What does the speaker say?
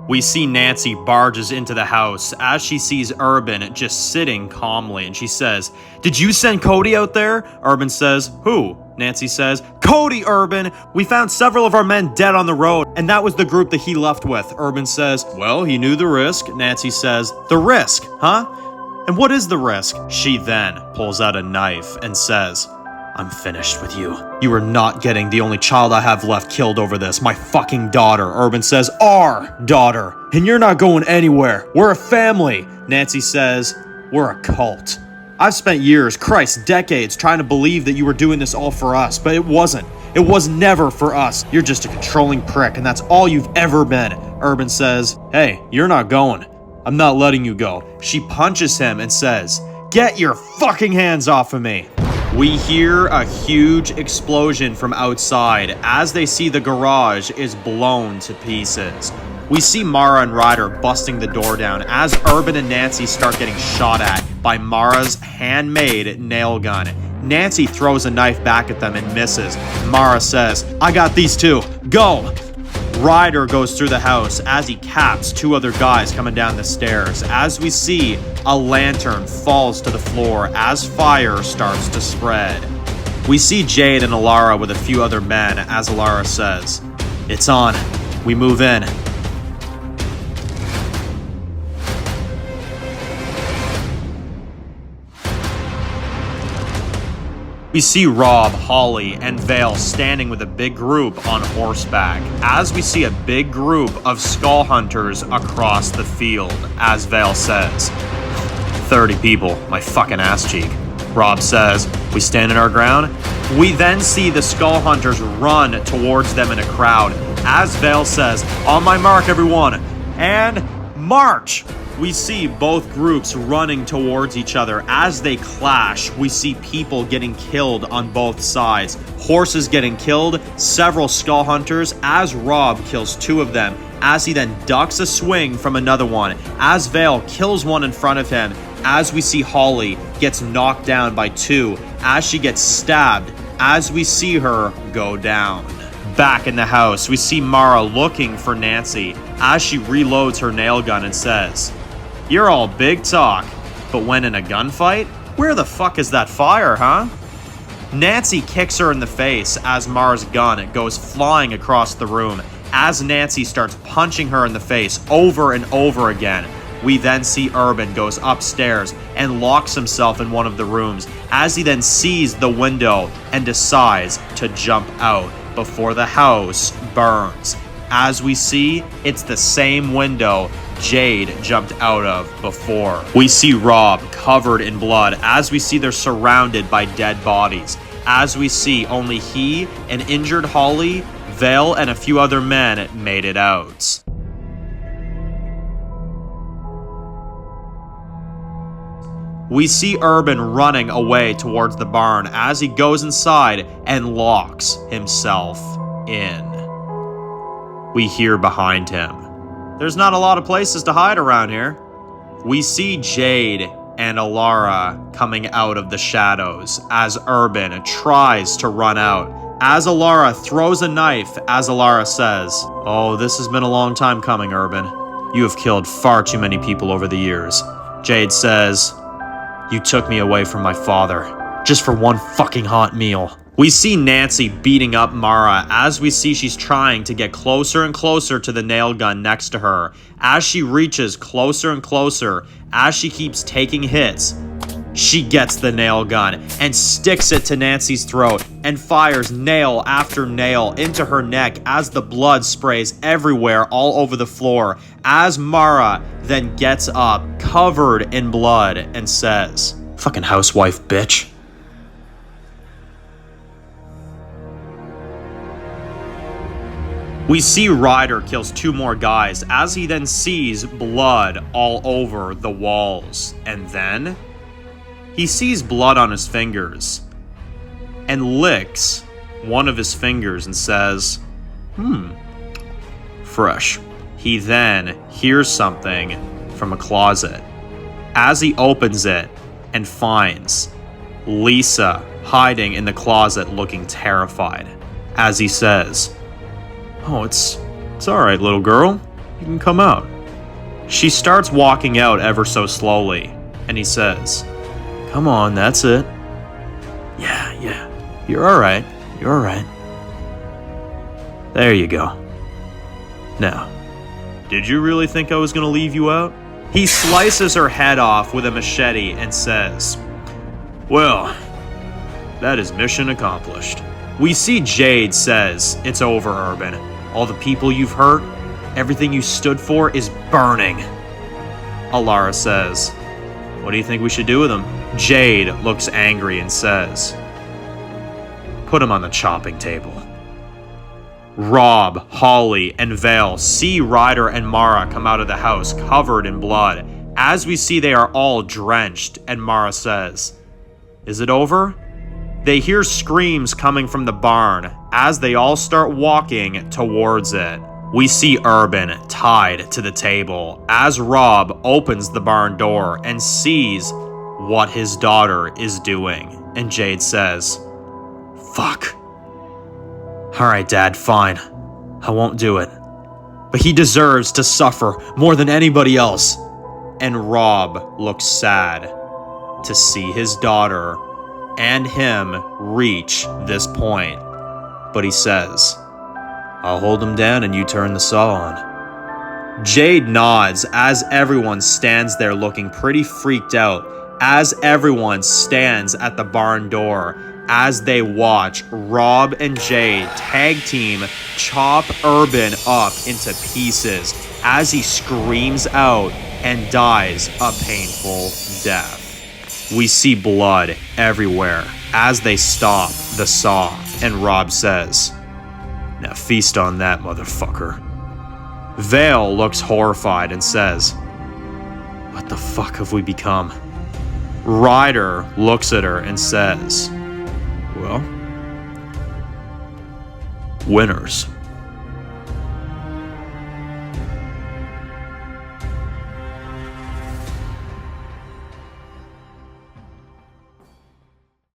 We see Nancy barges into the house as she sees Urban just sitting calmly, and she says, "Did you send Cody out there?" Urban says, "Who?" Nancy says, "Cody, Urban! We found several of our men dead on the road, and that was the group that he left with." Urban says, "Well, he knew the risk." Nancy says, "The risk, huh? And what is the risk?" She then pulls out a knife and says, "I'm finished with you. You are not getting the only child I have left killed over this, my fucking daughter." Urban says, "Our daughter. And you're not going anywhere. We're a family." Nancy says, "We're a cult. I've spent years, Christ, decades, trying to believe that you were doing this all for us, but it wasn't. It was never for us. You're just a controlling prick, and that's all you've ever been." Urban says, "Hey, you're not going. I'm not letting you go." She punches him and says, "Get your fucking hands off of me." We hear a huge explosion from outside as they see the garage is blown to pieces. We see Mara and Ryder busting the door down as Urban and Nancy start getting shot at by Mara's handmade nail gun. Nancy throws a knife back at them and misses. Mara says, "I got these two. Go!" Ryder goes through the house as he caps two other guys coming down the stairs. As we see, a lantern falls to the floor as fire starts to spread. We see Jade and Alara with a few other men as Alara says, "It's on. We move in." We see Rob, Holly, and Vale standing with a big group on horseback as we see a big group of skull hunters across the field, as Vale says, 30 people, my fucking ass cheek. Rob says, "We stand in our ground." We then see the skull hunters run towards them in a crowd as Vale says, "On my mark, everyone, and march!" We see both groups running towards each other. As they clash, we see people getting killed on both sides. Horses getting killed, several skull hunters, as Rob kills two of them, as he then ducks a swing from another one, as Vale kills one in front of him, as we see Holly gets knocked down by two, as she gets stabbed, as we see her go down. Back in the house, we see Mara looking for Nancy as she reloads her nail gun and says, "You're all big talk, but when in a gunfight, where the fuck is that fire, huh?" Nancy kicks her in the face as Mara's gun goes flying across the room. As Nancy starts punching her in the face over and over again, we then see Urban goes upstairs and locks himself in one of the rooms as he then sees the window and decides to jump out before the house burns. As we see, it's the same window Jade jumped out of before. We see Rob covered in blood as we see they're surrounded by dead bodies. As we see only he, an injured Holly, Vale, and a few other men made it out. We see Urban running away towards the barn as he goes inside and locks himself in. We hear behind him, "There's not a lot of places to hide around here." We see Jade and Alara coming out of the shadows as Urban tries to run out. As Alara throws a knife, as Alara says, "Oh, this has been a long time coming, Urban. You have killed far too many people over the years." Jade says, "You took me away from my father, just for one fucking hot meal." We see Nancy beating up Mara as we see she's trying to get closer and closer to the nail gun next to her. As she reaches closer and closer, as she keeps taking hits, she gets the nail gun and sticks it to Nancy's throat and fires nail after nail into her neck as the blood sprays everywhere all over the floor. As Mara then gets up, covered in blood, and says, "Fucking housewife, bitch." We see Ryder kills two more guys as he then sees blood all over the walls. And then he sees blood on his fingers and licks one of his fingers and says, fresh. He then hears something from a closet as he opens it and finds Lisa hiding in the closet looking terrified. As he says, "Oh, it's all right, little girl. You can come out. She starts walking out ever so slowly, and he says, "Come on, that's it. Yeah, you're alright, you're alright. There you go. Now, did you really think I was gonna leave you out?" He slices her head off with a machete and says, "Well, that is mission accomplished." We see Jade says, "It's over, Urban. All the people you've hurt, everything you stood for is burning." Alara says, "What do you think we should do with him?" Jade looks angry and says, "Put him on the chopping table." Rob, Holly, and Vale see Ryder and Mara come out of the house covered in blood. As we see, they are all drenched, and Mara says, "Is it over?" They hear screams coming from the barn as they all start walking towards it. We see Urban tied to the table as Rob opens the barn door and sees what his daughter is doing. And Jade says, "Fuck. Alright, Dad, fine. I won't do it. But he deserves to suffer more than anybody else." And Rob looks sad to see his daughter and him reach this point. But he says, "I'll hold him down and you turn the saw on." Jade nods as everyone stands there looking pretty freaked out as everyone stands at the barn door as they watch Rob and Jade tag team chop Urban up into pieces as he screams out and dies a painful death. We see blood everywhere as they stop the saw, and Rob says, "Now feast on that, motherfucker." Vale looks horrified and says, "What the fuck have we become?" Ryder looks at her and says, "Well, winners."